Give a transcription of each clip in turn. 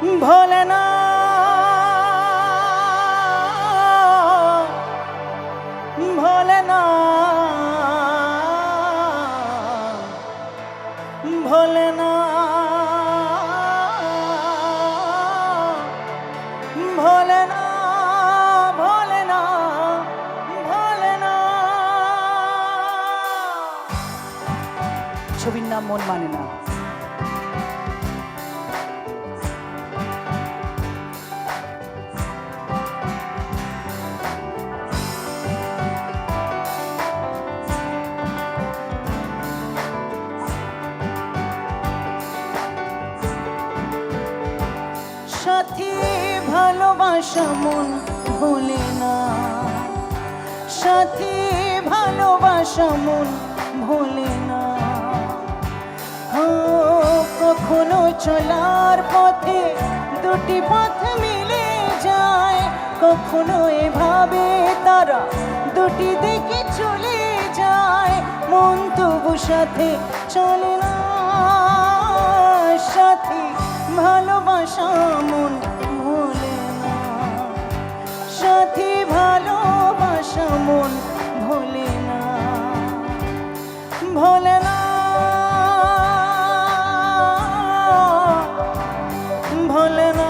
ভোলে না ভোলে না ভোলে না ভোলে না ভোলে না ভোলে না। ছবির নাম মন মানে না। সাথী ভালোবাসা মন ভোলে না, সাথী ভালোবাসা মন ভোলে না। কখনো চলার পথে দুটি পথ মিলে যায়, কখনো এভাবে তারা দুটি দিকে চলে যায়, মন তবু সাথে চলে না। সাথী ভালোবাসা মন ভোলে না, সাথী ভালোবাসা মন ভোলে না, ভোলে না ভোলে না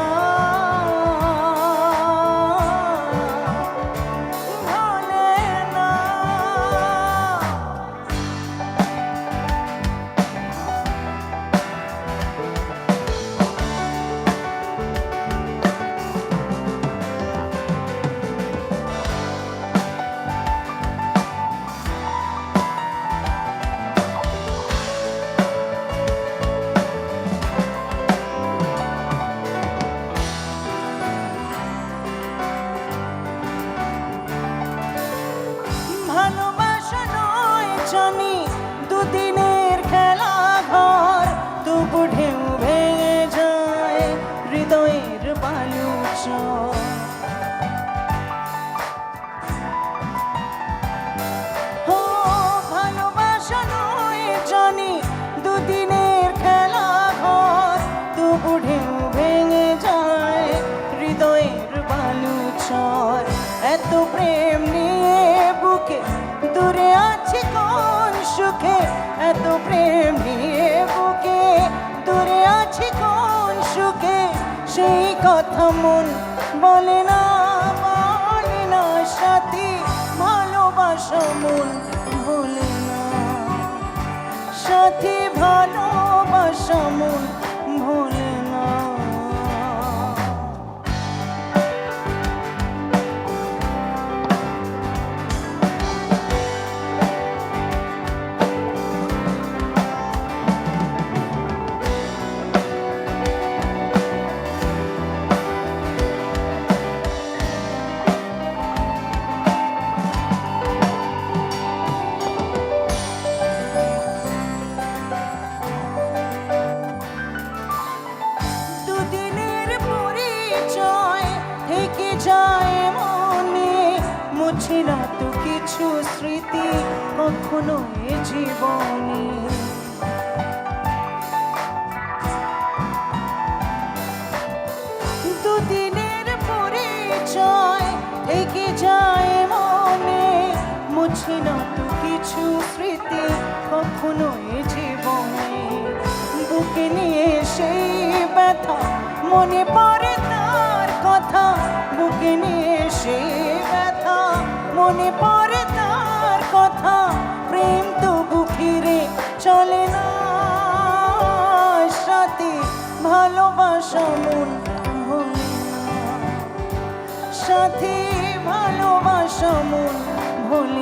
ভোলে না। ভালোবাসা নয় জানি দুদিনের খেলা ঘর, তবু ঢেউ ভেঙে যায় হৃদয়ের বালুচর। ও ভালোবাসা নয় জানি দুদিনের খেলা ঘর, তবু ঢেউ ভেঙে যায় হৃদয়ের বালুচর। এত প্রেম নিয়ে বুকে দূরে আছি কোন সুখে, এত প্রেম নিয়ে বুকে দূরে আছি কোন সুখে, সেই কথা মন বলে না বলে না। সাথী ভালোবাসা মন ভোলে না, সাথী ভালোবাসা মন ভোলে না। মুছে না তো কিছু স্মৃতি কখনো এ জীবনে, দুদিনের পরিচয় থেকে যায় মনে, মুছে না তো কিছু স্মৃতি কখনো এ জীবনে। বুকে নিয়ে সেই ব্যথা মনে পড়ে তার কথা, বুকে নিয়ে সেই ব্যথা মনে পড়ে তার কথা, প্রেম তবু ফিরে চলে না। সাথী ভালোবাসা মন ভোলে না, সাথী ভালোবাসা মন ভোলে